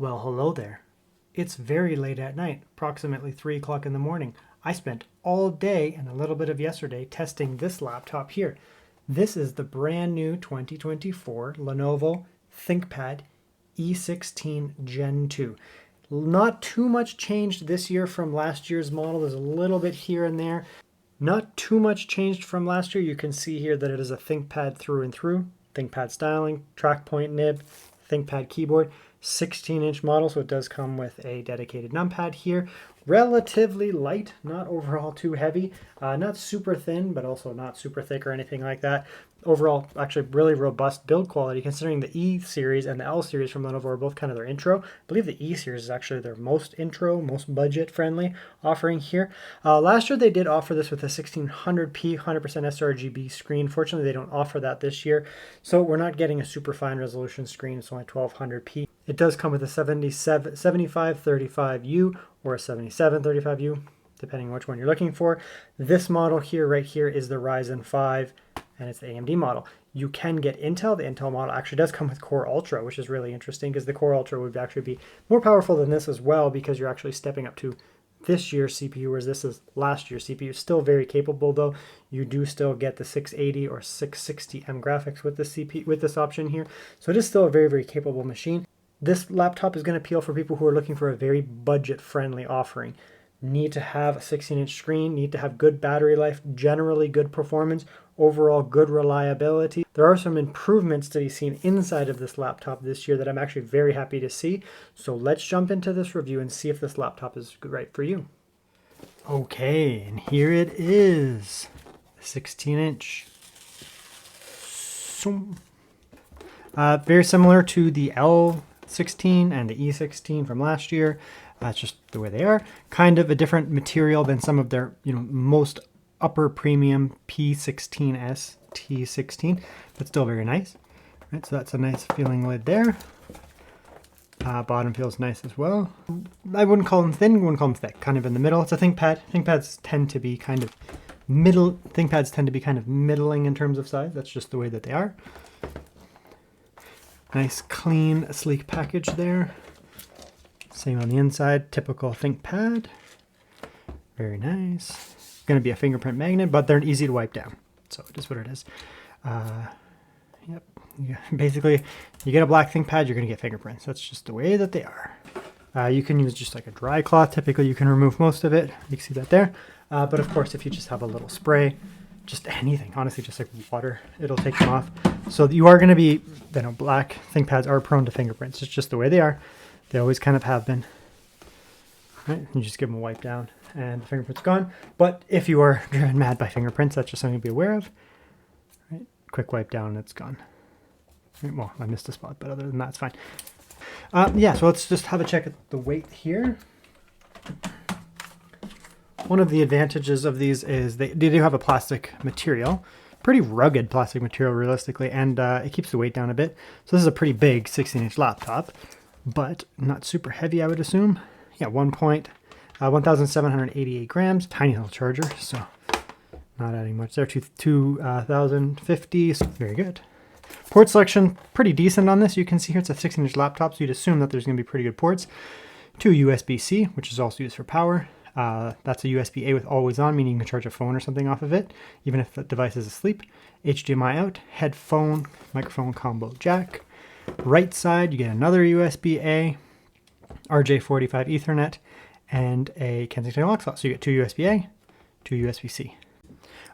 Well, hello there. It's very late at night, approximately 3 o'clock in the morning. I spent all day and a little bit of yesterday testing this laptop here. This is the brand new 2024 Lenovo Thinkpad E16 Gen 2. Not too much changed this year from last year's model. There's a little bit here and there. Not too much changed from last year. You can see here that it is a ThinkPad through and through. ThinkPad styling, track point nib, ThinkPad keyboard. 16-inch model, so it does come with a dedicated numpad here. Relatively light, not overall too heavy, not super thin, but also not super thick or anything like that. Overall, actually really robust build quality, considering the E series and the L series from Lenovo are both kind of their intro. I believe the E series is actually their most intro, most budget-friendly offering here. Last year they did offer this with a 1600p 100% sRGB screen. Fortunately, they don't offer that this year, so we're not getting a super fine resolution screen. It's only 1200p. It does come with a 7535U or a 7735U, depending on which one you're looking for. This model here, right here, is the Ryzen 5, and it's the AMD model. You can get Intel. The Intel model actually does come with Core Ultra, which is really interesting because the Core Ultra would actually be more powerful than this as well, because you're actually stepping up to this year's CPU, whereas this is last year's CPU. Still very capable though. You do still get the 680 or 660M graphics with the CPU, with this option here. So it is still a very, very capable machine. This laptop is going to appeal for people who are looking for a very budget-friendly offering. Need to have a 16-inch screen, need to have good battery life, generally good performance, overall good reliability. There are some improvements to be seen inside of this laptop this year that I'm actually very happy to see. So let's jump into this review and see if this laptop is right for you. Okay, and here it is, 16-inch. Very similar to the L16 and the E16 from last year. That's just the way they are. Kind of a different material than some of their, most upper premium P16S T16, but still very nice. Right, so that's a nice feeling lid there. Bottom feels nice as well. I wouldn't call them thin, wouldn't call them thick. Kind of in the middle. It's a ThinkPad. ThinkPads tend to be kind of middling in terms of size. That's just the way that they are. Nice, clean, sleek package there. Same on the inside, typical ThinkPad. Very nice. Going to be a fingerprint magnet, but they're easy to wipe down. So it is what it is. Yep. Basically, you get a black ThinkPad, you're going to get fingerprints. That's just the way that they are. You can use just like a dry cloth. Typically, you can remove most of it. You can see that there. But of course, if you just have a little spray, just anything, honestly, just like water, it'll take them off. So you are going to be, black ThinkPads are prone to fingerprints. It's just the way they are. They always kind of have been. Right? You just give them a wipe down and the fingerprint's gone. But if you are driven mad by fingerprints, that's just something to be aware of. Right? Quick wipe down and it's gone. Right? Well, I missed a spot, but other than that, it's fine. Yeah, so let's just have a check at the weight here. One of the advantages of these is they do have a plastic material. Pretty rugged plastic material, realistically, and it keeps the weight down a bit. So this is a pretty big 16-inch laptop, but not super heavy, I would assume. Yeah, 1,788 grams, tiny little charger, so not adding much there. 2,050, so very good. Port selection, pretty decent on this. You can see here it's a 16-inch laptop, so you'd assume that there's going to be pretty good ports. 2 USB-C, which is also used for power. That's a USB-A with always on, meaning you can charge a phone or something off of it, even if the device is asleep. HDMI out, headphone, microphone combo jack. Right side, you get another USB-A, RJ45 Ethernet, and a Kensington lock slot. So you get 2 USB-A, 2 USB-C.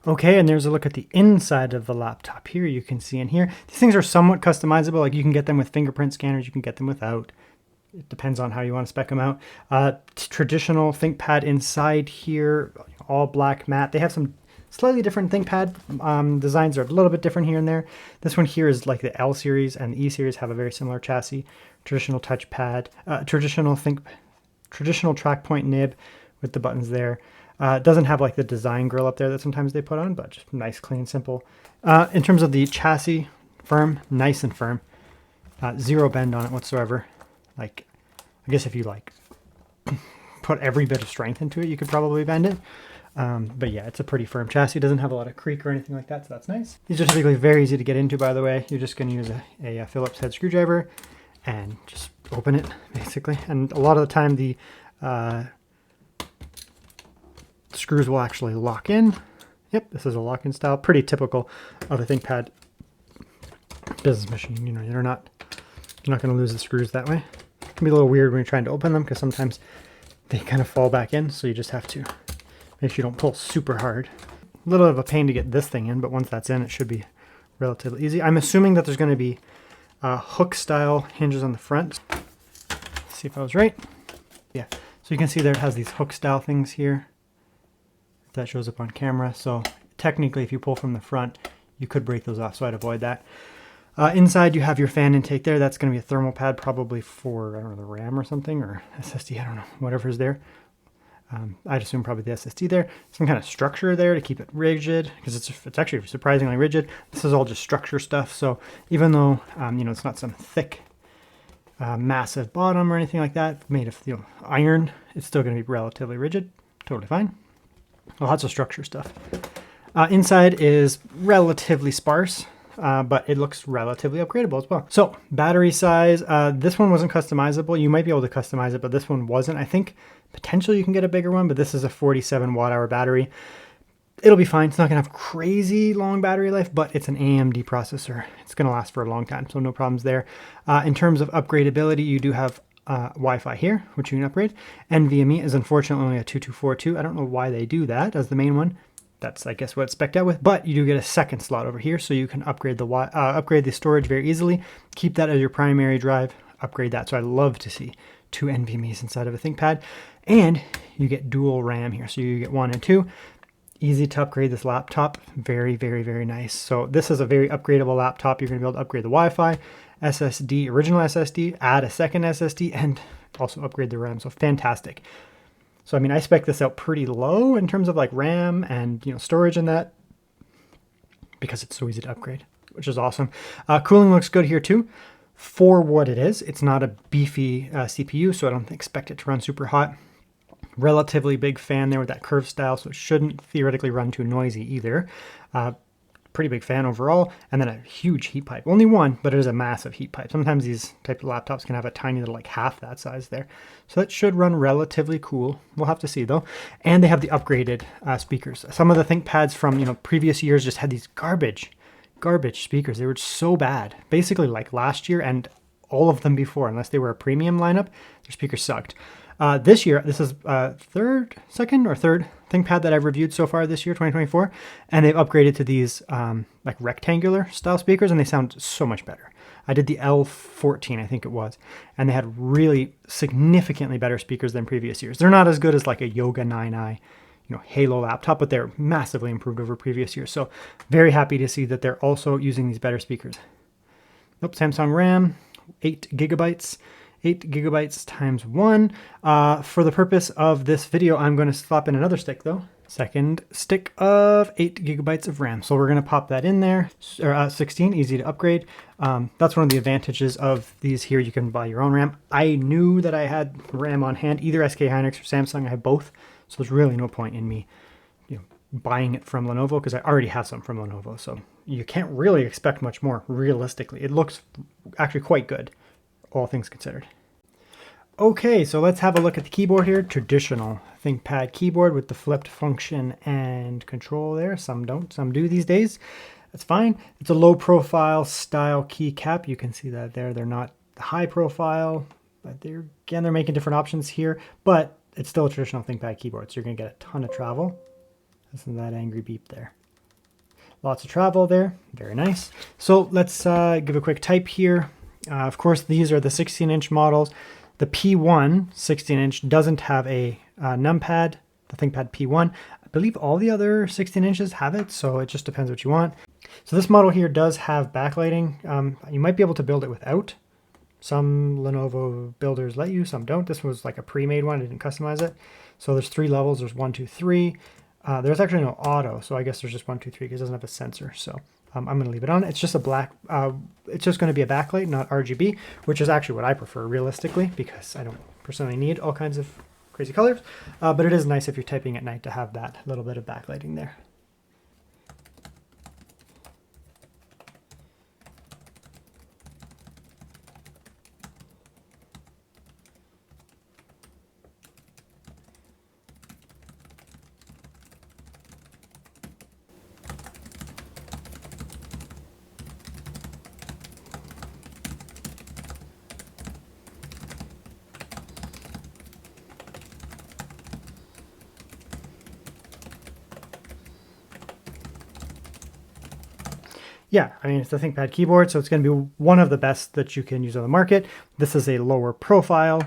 Okay, and there's a look at the inside of the laptop here. You can see in here, these things are somewhat customizable. Like you can get them with fingerprint scanners, you can get them without. It depends on how you want to spec them out. Traditional ThinkPad inside here, all black matte. They have some slightly different ThinkPad designs are a little bit different here and there. This one here is like the L series, and the E series have a very similar chassis. Traditional touchpad, traditional track point nib with the buttons there. It doesn't have like the design grill up there that sometimes they put on, but just nice, clean, simple. In terms of the chassis, firm, nice and firm. Zero bend on it whatsoever. Like, I guess if you like put every bit of strength into it, you could probably bend it. But yeah, it's a pretty firm chassis. It doesn't have a lot of creak or anything like that, so that's nice. These are typically very easy to get into, by the way. You're just going to use a Phillips head screwdriver and just open it basically. And a lot of the time the screws will actually lock in. Yep, this is a lock-in style, pretty typical of a ThinkPad business machine. You know, you're not going to lose the screws that way. It can be a little weird when you're trying to open them because sometimes they kind of fall back in, so you just have to make sure you don't pull super hard. A little of a pain to get this thing in, but once that's in, it should be relatively easy. I'm assuming that there's going to be hook-style hinges on the front. Let's see if I was right. Yeah, so you can see there it has these hook-style things here. If that shows up on camera. So technically, if you pull from the front, you could break those off, so I'd avoid that. Inside, you have your fan intake there. That's going to be a thermal pad, probably for, I don't know, the RAM or something, or SSD, I don't know, whatever's there. I'd assume probably the SSD there. Some kind of structure there to keep it rigid, because it's actually surprisingly rigid. This is all just structure stuff, so even though, you know, it's not some thick, massive bottom or anything like that, made of, you know, iron, it's still going to be relatively rigid. Totally fine. Lots of structure stuff. Inside is relatively sparse. But it looks relatively upgradable as well. So battery size, this one wasn't customizable. You might be able to customize it, but this one wasn't. I think potentially you can get a bigger one, but this is a 47 watt hour battery. It'll be fine. It's not gonna have crazy long battery life, but it's an AMD processor. It's gonna last for a long time, so no problems there. In terms of upgradability, you do have Wi-Fi here, which you can upgrade. NVMe is unfortunately only a 2242. I don't know why they do that as the main one. That's, I guess, what it's spec'd out with, but you do get a second slot over here, so you can upgrade the storage very easily. Keep that as your primary drive, upgrade that. So I love to see 2 NVMe's inside of a ThinkPad, and you get dual RAM here, so you get 1 and 2. Easy to upgrade this laptop, very, very, very nice. So this is a very upgradable laptop. You're going to be able to upgrade the Wi-Fi, SSD, original SSD, add a second SSD, and also upgrade the RAM. So fantastic. So, I mean, I spec this out pretty low in terms of like RAM and, you know, storage and that, because it's so easy to upgrade, which is awesome. Cooling looks good here too. For what it is, it's not a beefy CPU, so I don't expect it to run super hot. Relatively big fan there with that curved style, so it shouldn't theoretically run too noisy either. Pretty big fan overall, and then a huge heat pipe. Only one, but it is a massive heat pipe. Sometimes these type of laptops can have a tiny little, like half that size there. So that should run relatively cool. We'll have to see though. And they have the upgraded speakers. Some of the ThinkPads from, you know, previous years just had these garbage speakers. They were so bad. Basically like last year and all of them before, unless they were a premium lineup, their speakers sucked. This year, this is second or third ThinkPad that I've reviewed so far this year, 2024, and they've upgraded to these like rectangular style speakers, and they sound so much better. I did the L14, I think it was, and they had really significantly better speakers than previous years. They're not as good as like a Yoga 9i, you know, Halo laptop, but they're massively improved over previous years. So very happy to see that they're also using these better speakers. Nope, Samsung RAM, 8 gigabytes. 8 gigabytes times 1. For the purpose of this video, I'm going to slap in another stick though. Second stick of 8 gigabytes of RAM. So we're going to pop that in there. 16, easy to upgrade. That's one of the advantages of these here. You can buy your own RAM. I knew that I had RAM on hand, either SK Hynix or Samsung. I have both. So there's really no point in me, you know, buying it from Lenovo because I already have some from Lenovo. So you can't really expect much more realistically. It looks actually quite good, all things considered. Okay, so let's have a look at the keyboard here. Traditional ThinkPad keyboard with the flipped function and control there. Some don't, some do these days. That's fine. It's a low profile style keycap. You can see that there. They're not high profile, but they're making different options here, but it's still a traditional ThinkPad keyboard. So you're gonna get a ton of travel. Listen to that angry beep there. Lots of travel there, very nice. So let's give a quick type here. Of course, these are the 16-inch models. The P1 16-inch doesn't have a numpad, the ThinkPad P1. I believe all the other 16 inches have it, so it just depends what you want. So this model here does have backlighting. You might be able to build it without. Some Lenovo builders let you, some don't. This was like a pre-made one, I didn't customize it. So there's 3 levels, there's 1, 2, 3. There's actually no auto, so I guess there's just 1, 2, 3 because it doesn't have a sensor. So I'm going to leave it on. It's just a black, it's just going to be a backlight, not RGB, which is actually what I prefer realistically because I don't personally need all kinds of crazy colors. But it is nice if you're typing at night to have that little bit of backlighting there. Yeah, I mean, it's a ThinkPad keyboard, so it's going to be one of the best that you can use on the market. This is a lower profile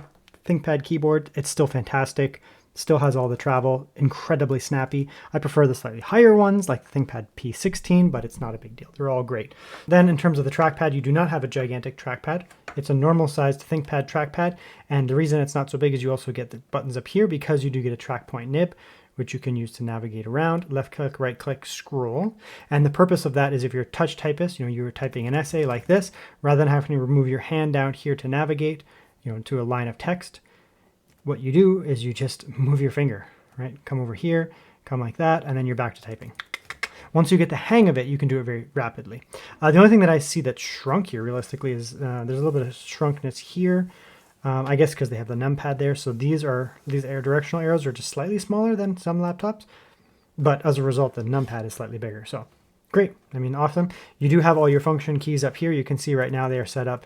ThinkPad keyboard. It's still fantastic. Still has all the travel, incredibly snappy. I prefer the slightly higher ones like the ThinkPad P16, but it's not a big deal. They're all great. Then in terms of the trackpad, you do not have a gigantic trackpad. It's a normal sized ThinkPad trackpad. And the reason it's not so big is you also get the buttons up here because you do get a track point nib, which you can use to navigate around. Left click, right click, scroll. And the purpose of that is if you're a touch typist, you're typing an essay like this, rather than having to remove your hand down here to navigate, to a line of text, what you do is you just move your finger, right? Come over here, come like that, and then you're back to typing. Once you get the hang of it, you can do it very rapidly. The only thing that I see that's shrunk here realistically is there's a little bit of shrunkness here. I guess because they have the numpad there. So these directional arrows are just slightly smaller than some laptops, but as a result, the numpad is slightly bigger. So great. I mean, awesome. You do have all your function keys up here. You can see right now they are set up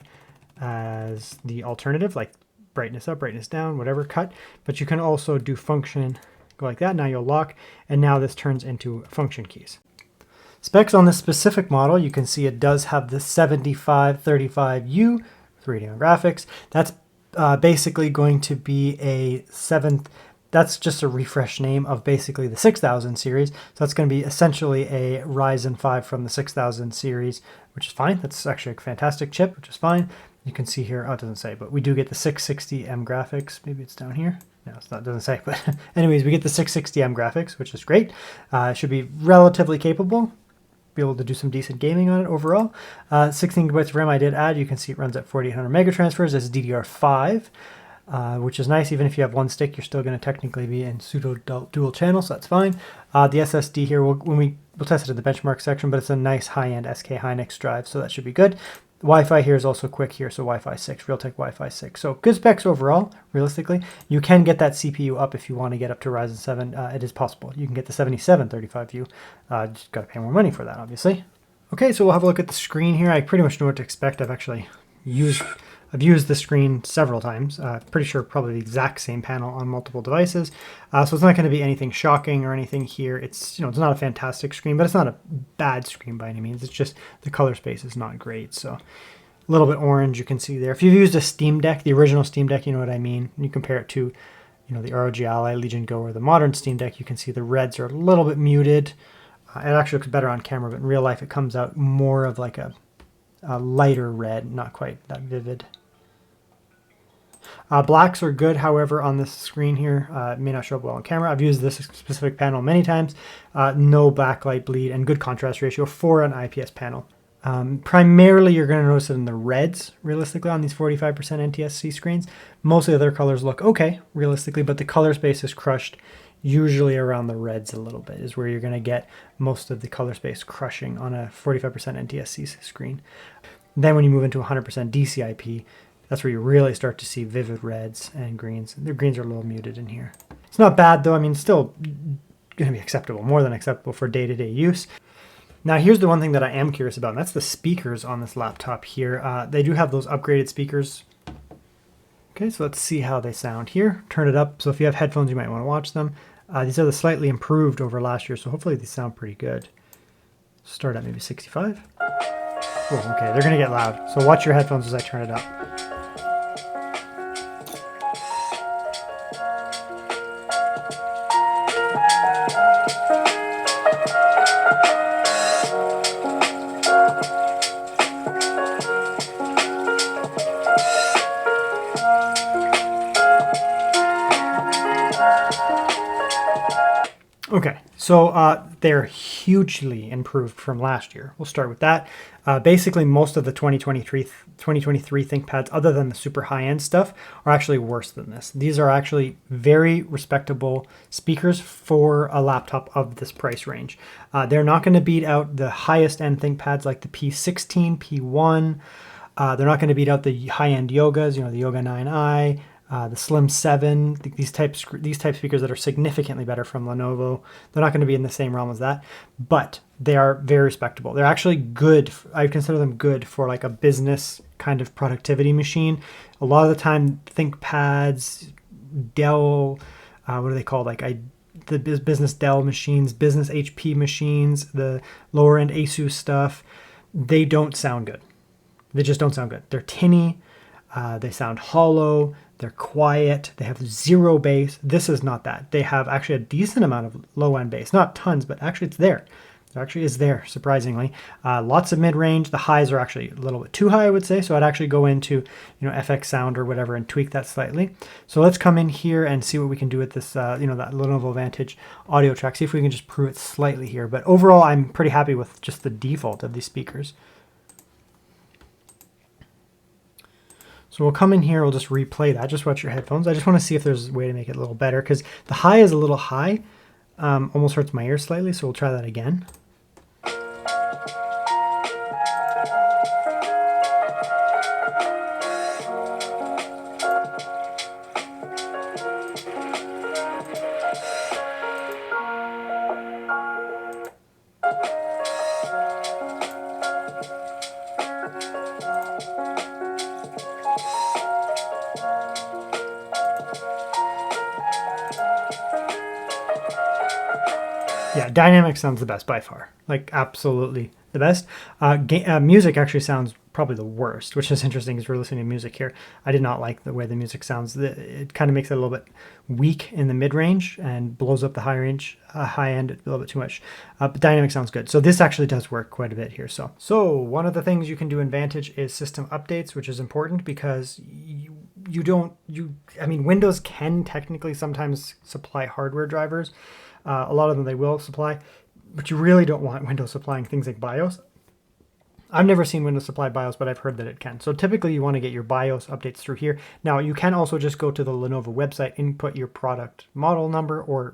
as the alternative, like brightness up, brightness down, whatever, cut. But you can also do function, go like that. Now you'll lock, and now this turns into function keys. Specs on this specific model, you can see it does have the 7535U 3D graphics. That's basically going to be a that's just a refresh name of basically the 6000 series. So that's going to be essentially a Ryzen 5 from the 6000 series, which is fine. That's actually a fantastic chip, which is fine. You can see here, it doesn't say, but we do get the 660M graphics. Maybe it's down here. No, it's not, it doesn't say, but anyways, we get the 660M graphics, which is great. It should be relatively capable. Be able to do some decent gaming on it overall. 16 gigabytes of RAM I did add. You can see it runs at 4800 mega transfers as DDR5, which is nice. Even if you have one stick, you're still going to technically be in pseudo dual channel, so that's fine. The SSD here, we'll test it in the benchmark section, but it's a nice high-end SK Hynix drive, so that should be good. Wi-Fi here is also quick here, so Wi-Fi 6, Realtek Wi-Fi 6. So good specs overall, realistically. You can get that CPU up if you want to get up to Ryzen 7. It is possible. You can get the 7735U. Just got to pay more money for that, obviously. Okay, so we'll have a look at the screen here. I pretty much know what to expect. I've used the screen several times. Pretty sure probably the exact same panel on multiple devices. So it's not going to be anything shocking or anything here. It's it's not a fantastic screen, but it's not a bad screen by any means. It's just the color space is not great. So a little bit orange you can see there. If you've used a Steam Deck, the original Steam Deck, you know what I mean. You compare it to the ROG Ally, Legion Go, or the modern Steam Deck, you can see the reds are a little bit muted. It actually looks better on camera, but in real life it comes out more of like a lighter red, not quite that vivid. Blacks are good, however, on this screen here. It may not show up well on camera. I've used this specific panel many times. No backlight bleed and good contrast ratio for an IPS panel. Primarily, you're going to notice it in the reds, realistically, on these 45% NTSC screens. Most of the other colors look okay, realistically, but the color space is crushed. Usually around the reds a little bit is where you're going to get most of the color space crushing on a 45% NTSC screen. Then when you move into 100% DCI-P, that's where you really start to see vivid reds and greens. The greens are a little muted in here. It's not bad though. I mean, it's still going to be acceptable, more than acceptable for day-to-day use. Now here's the one thing that I am curious about, and that's the speakers on this laptop here. They do have those upgraded speakers. Okay, so let's see how they sound here. Turn it up. So if you have headphones, you might want to watch them. These are the slightly improved over last year, so hopefully these sound pretty good. Start at maybe 65. Oh, okay, they're going to get loud. So watch your headphones as I turn it up. Okay, so they're hugely improved from last year. We'll start with that. Basically, most of the 2023 ThinkPads, other than the super high-end stuff, are actually worse than this. These are actually very respectable speakers for a laptop of this price range. They're not going to beat out the highest-end ThinkPads like the P16, P1. They're not going to beat out the high-end Yogas, the Yoga 9i. The Slim 7, these type speakers that are significantly better from Lenovo. They're not going to be in the same realm as that, but they are very respectable. They're actually good. I consider them good for like a business kind of productivity machine. A lot of the time, ThinkPads, Dell, what are they called? The business Dell machines, business HP machines, the lower end Asus stuff. they don't sound good. They just don't sound good. They're tinny, they sound hollow, they're quiet, they have zero bass. This is not that. They have actually a decent amount of low-end bass. Not tons, but actually it's there. It actually is there, surprisingly. Lots of mid-range. The highs are actually a little bit too high, I would say. So I'd actually go into, FX Sound or whatever and tweak that slightly. So let's come in here and see what we can do with this, that Lenovo Vantage audio track. See if we can just improve it slightly here. But overall, I'm pretty happy with just the default of these speakers. So we'll come in here, we'll just replay that. Just watch your headphones. I just want to see if there's a way to make it a little better because the high is a little high. Almost hurts my ear slightly, so we'll try that again. Yeah, dynamic sounds the best by far. Like, absolutely the best. Music actually sounds probably the worst, which is interesting because we're listening to music here. I did not like the way the music sounds. It kind of makes it a little bit weak in the mid-range and blows up the high end a little bit too much. But dynamic sounds good. So this actually does work quite a bit here. So one of the things you can do in Vantage is system updates, which is important because Windows can technically sometimes supply hardware drivers. A lot of them they will supply, but you really don't want Windows supplying things like BIOS. I've never seen Windows supply BIOS, but I've heard that it can. So typically you want to get your BIOS updates through here. Now you can also just go to the Lenovo website, input your product model number, or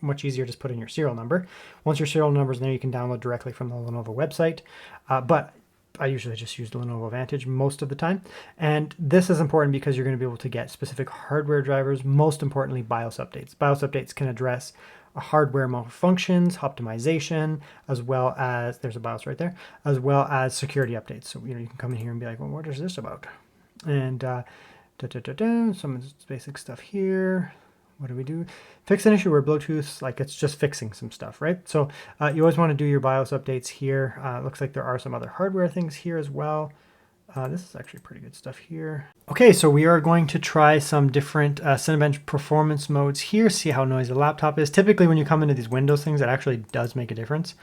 much easier, just put in your serial number. Once your serial number is there, you can download directly from the Lenovo website. But I usually just use the Lenovo Vantage most of the time. And this is important because you're going to be able to get specific hardware drivers, most importantly BIOS updates. BIOS updates can address hardware malfunctions, optimization, as well as, there's a BIOS right there, as well as security updates. So, you can come in here and be like, well, what is this about? And some of this basic stuff here. What do we do? Fix an issue where Bluetooth, like it's just fixing some stuff, right? So you always want to do your BIOS updates here. Looks like there are some other hardware things here as well. This is actually pretty good stuff here. Okay, so we are going to try some different Cinebench performance modes here, see how noisy the laptop is. Typically when you come into these Windows things, it actually does make a difference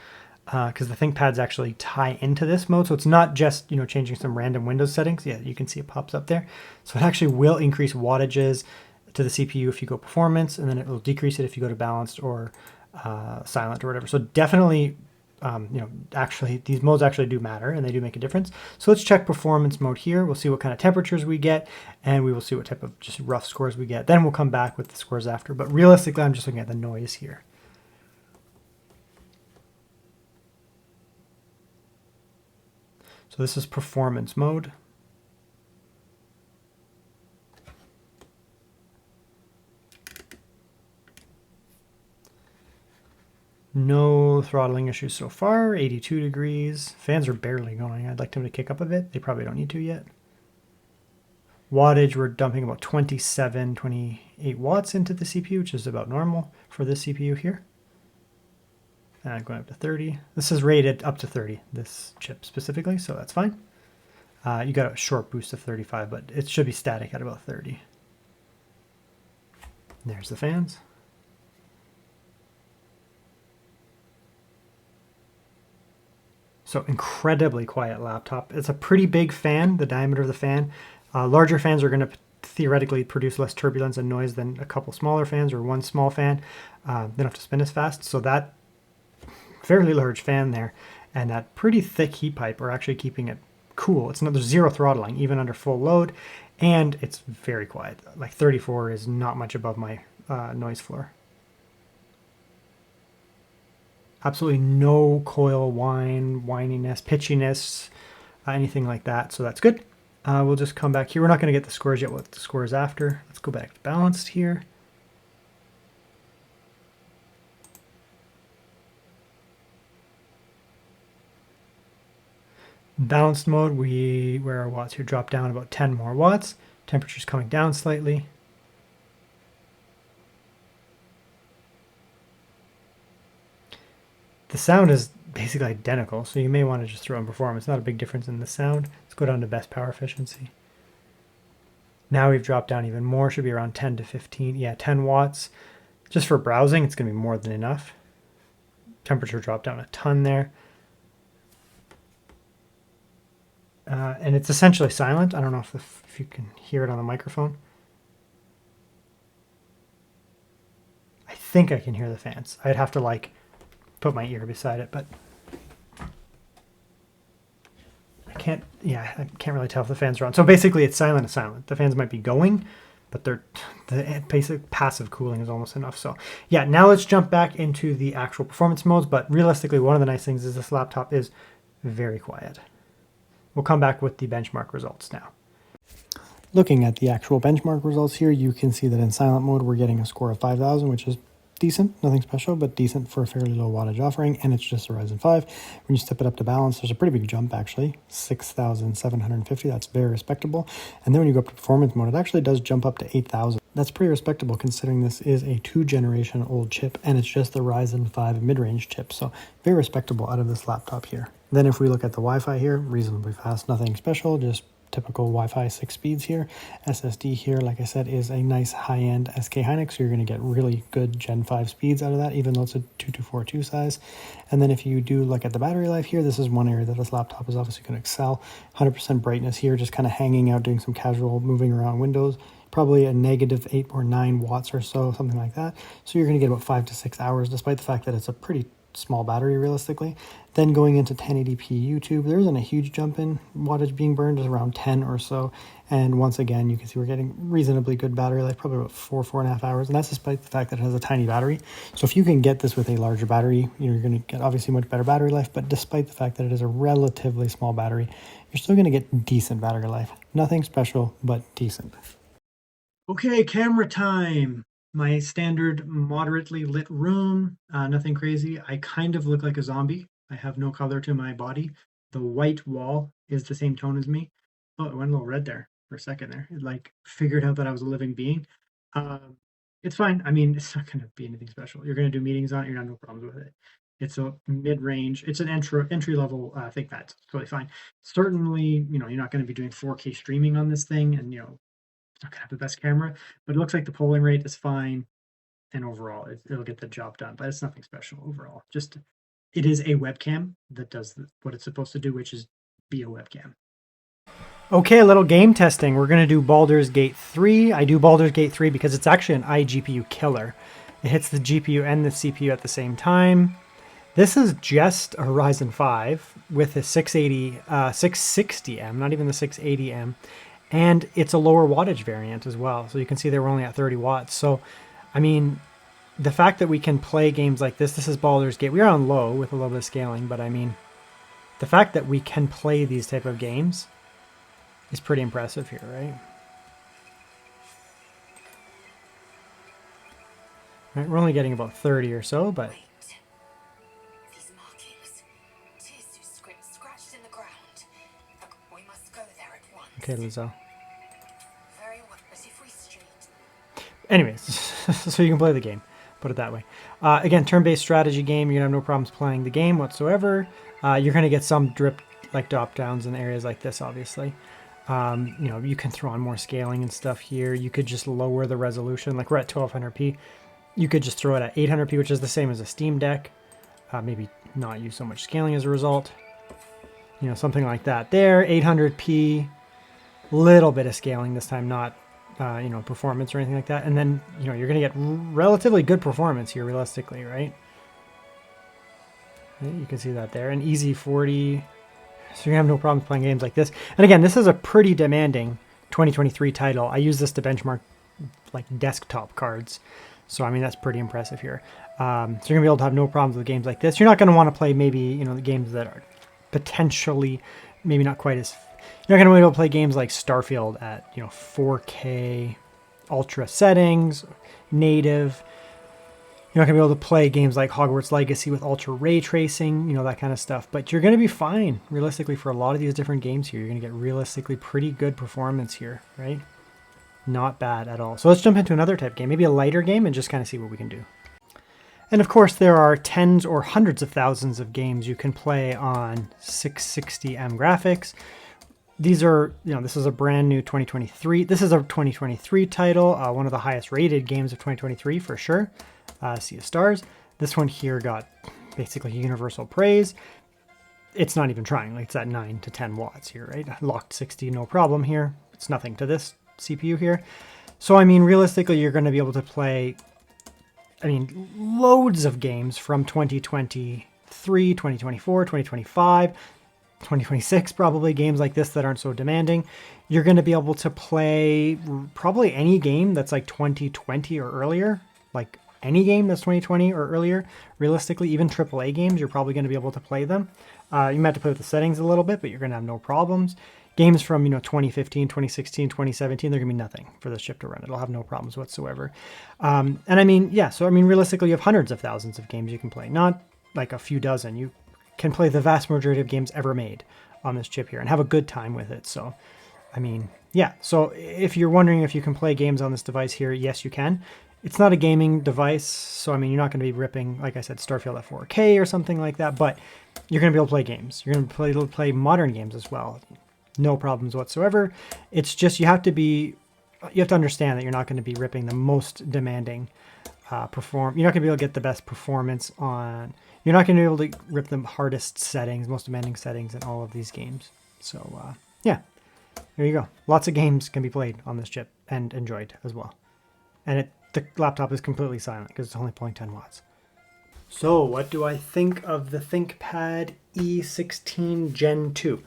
because the ThinkPads actually tie into this mode. So it's not just, changing some random Windows settings. Yeah, you can see it pops up there. So it actually will increase wattages to the CPU if you go performance, and then it will decrease it if you go to balanced or silent or whatever. So definitely, actually these modes actually do matter and they do make a difference. So let's check performance mode here. We'll see what kind of temperatures we get, and we will see what type of just rough scores we get. Then we'll come back with the scores after. But realistically, I'm just looking at the noise here. So this is performance mode. No throttling issues so far, 82 degrees. Fans are barely going. I'd like them to kick up a bit. They probably don't need to yet. Wattage, we're dumping about 27, 28 watts into the CPU, which is about normal for this CPU here. And going up to 30. This is rated up to 30, this chip specifically, so that's fine. You got a short boost of 35, but it should be static at about 30. There's the fans. So incredibly quiet laptop. It's a pretty big fan, the diameter of the fan. Larger fans are going to theoretically produce less turbulence and noise than a couple smaller fans or one small fan. They don't have to spin as fast. So that fairly large fan there and that pretty thick heat pipe are actually keeping it cool. There's zero throttling even under full load, and it's very quiet. Like 34 is not much above my noise floor. Absolutely no coil whine, whininess, pitchiness, anything like that. So that's good. We'll just come back here. We're not going to get the scores yet. What the scores after. Let's go back to balanced here. Balanced mode, where our watts here drop down about 10 more watts. Temperature's coming down slightly. The sound is basically identical, so you may want to just throw in performance. Not a big difference in the sound. Let's go down to best power efficiency. Now we've dropped down even more, should be around 10 to 15, yeah, 10 watts. Just for browsing, it's going to be more than enough. Temperature dropped down a ton there. And it's essentially silent. I don't know if you can hear it on the microphone. I think I can hear the fans. I'd have to like put my ear beside it, but I can't really tell if the fans are on. So basically it's silent. The fans might be going, but the basic passive cooling is almost enough. So yeah, now let's jump back into the actual performance modes. But realistically, one of the nice things is this laptop is very quiet. We'll come back with the benchmark results now. Looking at the actual benchmark results here, you can see that in silent mode, we're getting a score of 5,000, which is decent, nothing special, but decent for a fairly low wattage offering, and it's just a Ryzen 5. When you step it up to balance, there's a pretty big jump actually, 6,750, that's very respectable. And then when you go up to performance mode, it actually does jump up to 8,000. That's pretty respectable considering this is a 2-generation old chip, and it's just the Ryzen 5 mid-range chip, so very respectable out of this laptop here. Then if we look at the Wi-Fi here, reasonably fast, nothing special, just typical Wi-Fi 6 speeds here. SSD here, like I said, is a nice high-end SK Hynix, so you're going to get really good Gen 5 speeds out of that, even though it's a 2242 size. And then if you do look at the battery life here, this is one area that this laptop is obviously going to excel. 100% brightness here, just kind of hanging out, doing some casual moving around windows. Probably a negative 8 or 9 watts or so, something like that. So you're going to get about 5 to 6 hours, despite the fact that it's a pretty small battery realistically. Then going into 1080p YouTube, there isn't a huge jump in wattage being burned, is around 10 or so. And once again, you can see we're getting reasonably good battery life, probably about 4.5 hours. And that's despite the fact that it has a tiny battery. So if you can get this with a larger battery, you're going to get obviously much better battery life. But despite the fact that it is a relatively small battery, you're still going to get decent battery life. Nothing special, but decent. Okay, camera time. My standard moderately lit room, nothing crazy. I kind of look like a zombie. I have no color to my body. The white wall is the same tone as me. Oh, it went a little red there for a second there. It like figured out that I was a living being. It's fine. I mean, it's not going to be anything special. You're going to do meetings on it. You're going to have no problems with it. It's a mid-range. It's an entry-level ThinkPad. It's totally fine. Certainly, you're not going to be doing 4K streaming on this thing, and it's not going to have the best camera, but it looks like the polling rate is fine, and overall it'll get the job done, but it's nothing special overall. Just it is a webcam that does what it's supposed to do, which is be a webcam. Okay, a little game testing. We're going to do Baldur's Gate 3. I do Baldur's Gate 3 because it's actually an iGPU killer. It hits the GPU and the CPU at the same time. This is just a Ryzen 5 with a 660M, not even the 680M. And it's a lower wattage variant as well. So you can see they were only at 30 watts. So, I mean, the fact that we can play games like this is Baldur's Gate. We are on low with a little bit of scaling, but I mean, the fact that we can play these type of games is pretty impressive here, right? Right, we're only getting about 30 or so, but... These markings. Tis script scratched in the ground. Look, we must go there at once. Okay, Lizzo. Very well, but if we street... Anyways, so you can play the game, put it that way. Again, turn-based strategy game. You're gonna have no problems playing the game whatsoever. You're gonna get some drop-downs in areas like this, obviously. You can throw on more scaling and stuff here. You could just lower the resolution. Like we're at 1200p. You could just throw it at 800p, which is the same as a Steam Deck. Maybe not use so much scaling as a result. Something like that. There, 800p. Little bit of scaling this time, not performance or anything like that. And then you're going to get relatively good performance here, realistically, right? You can see that there. An easy 40. So you have no problems playing games like this. And again, this is a pretty demanding 2023 title. I use this to benchmark like desktop cards. So, I mean, that's pretty impressive here. So you're going to be able to have no problems with games like this. You're not going to want to play maybe, the games that are potentially maybe not quite as... You're not going to be able to play games like Starfield at, 4K ultra settings, native. You're not going to be able to play games like Hogwarts Legacy with ultra ray tracing, that kind of stuff. But you're going to be fine, realistically, for a lot of these different games here. You're going to get realistically pretty good performance here, right? Not bad at all. So let's jump into another type game, maybe a lighter game, and just kind of see what we can do. And of course, there are tens or hundreds of thousands of games you can play on 660M graphics. These are, this is a brand new 2023. This is a 2023 title, one of the highest rated games of 2023 for sure. Sea of Stars. This one here got basically universal praise. It's not even trying, like it's at 9 to 10 watts here, right? Locked 60, no problem here. It's nothing to this CPU here. So, I mean, realistically, you're going to be able to play, loads of games from 2023, 2024, 2025, 2026, probably games like this that aren't so demanding. You're going to be able to play probably any game that's like 2020 or earlier, like any game that's 2020 or earlier. Realistically, even AAA games, you're probably going to be able to play them. You might have to play with the settings a little bit, but you're going to have no problems. Games from 2015, 2016, 2017, they're going to be nothing for this chip to run. It'll have no problems whatsoever. So realistically, you have hundreds of thousands of games you can play, not like a few dozen. You can play the vast majority of games ever made on this chip here and have a good time with it. So, so if you're wondering if you can play games on this device here, yes, you can. It's not a gaming device, so you're not going to be ripping, like I said, Starfield at 4K or something like that, but you're going to be able to play games. You're going to be able to play modern games as well. No problems whatsoever. It's just you have to understand that you're not going to be ripping the most demanding you're not going to be able to get the best performance on, you're not going to be able to rip the hardest settings, most demanding settings in all of these games. So there you go. Lots of games can be played on this chip and enjoyed as well. And the laptop is completely silent because it's only pulling 10 watts. So what do I think of the Thinkpad E16 Gen 2?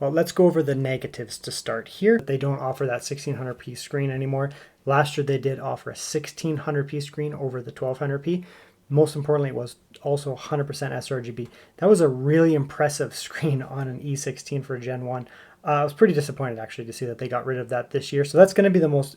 Well, let's go over the negatives to start here. They don't offer that 1600p screen anymore. Last year they did offer a 1600p screen over the 1200p. Most importantly, it was also 100% sRGB. That was a really impressive screen on an E16 for Gen 1. I was pretty disappointed actually to see that they got rid of that this year. So that's going to be the most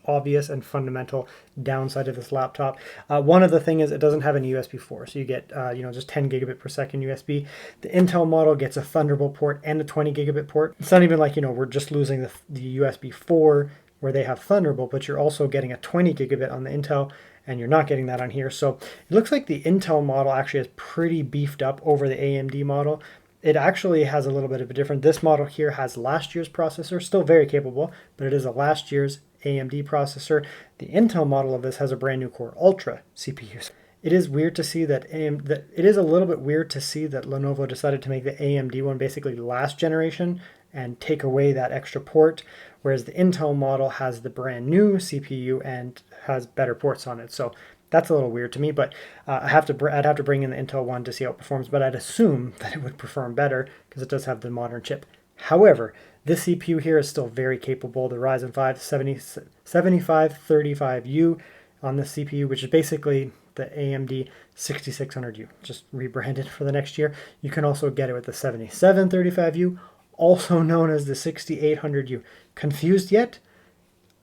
obvious and fundamental downside of this laptop. One of the things is it doesn't have any USB 4, so you get just 10 gigabit per second USB. The Intel model gets a Thunderbolt port and a 20 gigabit port. It's not even like we're just losing the USB 4 where they have Thunderbolt, but you're also getting a 20 gigabit on the Intel, and you're not getting that on here. So it looks like the Intel model actually is pretty beefed up over the AMD model. It actually has a little bit of a difference. This model here has last year's processor, still very capable, but it is a last year's AMD processor. The Intel model of this has a brand new Core Ultra CPU. It is weird to see that it is a little bit weird to see that Lenovo decided to make the AMD one basically last generation and take away that extra port, whereas the Intel model has the brand new CPU and has better ports on it. So that's a little weird to me, but I'd have to bring in the Intel one to see how it performs, but I'd assume that it would perform better because it does have the modern chip. However, this CPU here is still very capable. The Ryzen 5 7535U on this CPU, which is basically the AMD 6600U, just rebranded for the next year. You can also get it with the 7735U, also known as the 6800U. Confused yet?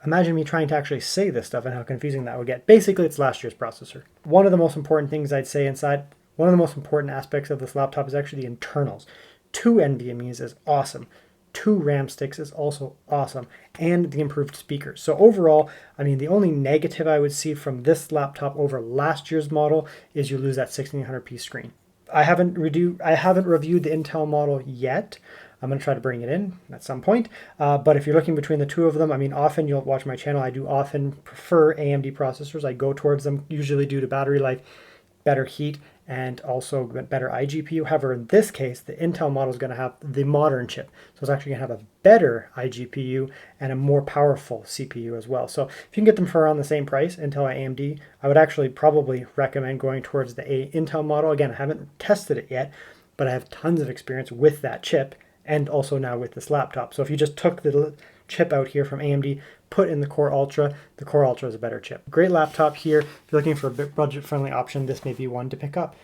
Imagine me trying to actually say this stuff and how confusing that would get. Basically, it's last year's processor. One of the most important things I'd say inside, one of the most important aspects of this laptop is actually the internals. 2 NVMe's is awesome. 2 RAM sticks is also awesome, and the improved speakers. So overall, the only negative I would see from this laptop over last year's model is you lose that 1600p screen. I haven't reviewed the Intel model yet. I'm going to try to bring it in at some point. But if you're looking between the two of them, often you'll watch my channel. I do often prefer AMD processors. I go towards them usually due to battery life, better heat, and also better iGPU. However, in this case, the Intel model is going to have the modern chip. So it's actually going to have a better iGPU and a more powerful CPU as well. So if you can get them for around the same price, Intel and AMD, I would actually probably recommend going towards the Intel model. Again, I haven't tested it yet, but I have tons of experience with that chip and also now with this laptop. So if you just took the chip out here from AMD, put in the Core Ultra is a better chip. Great laptop here. If you're looking for a budget-friendly option, this may be one to pick up.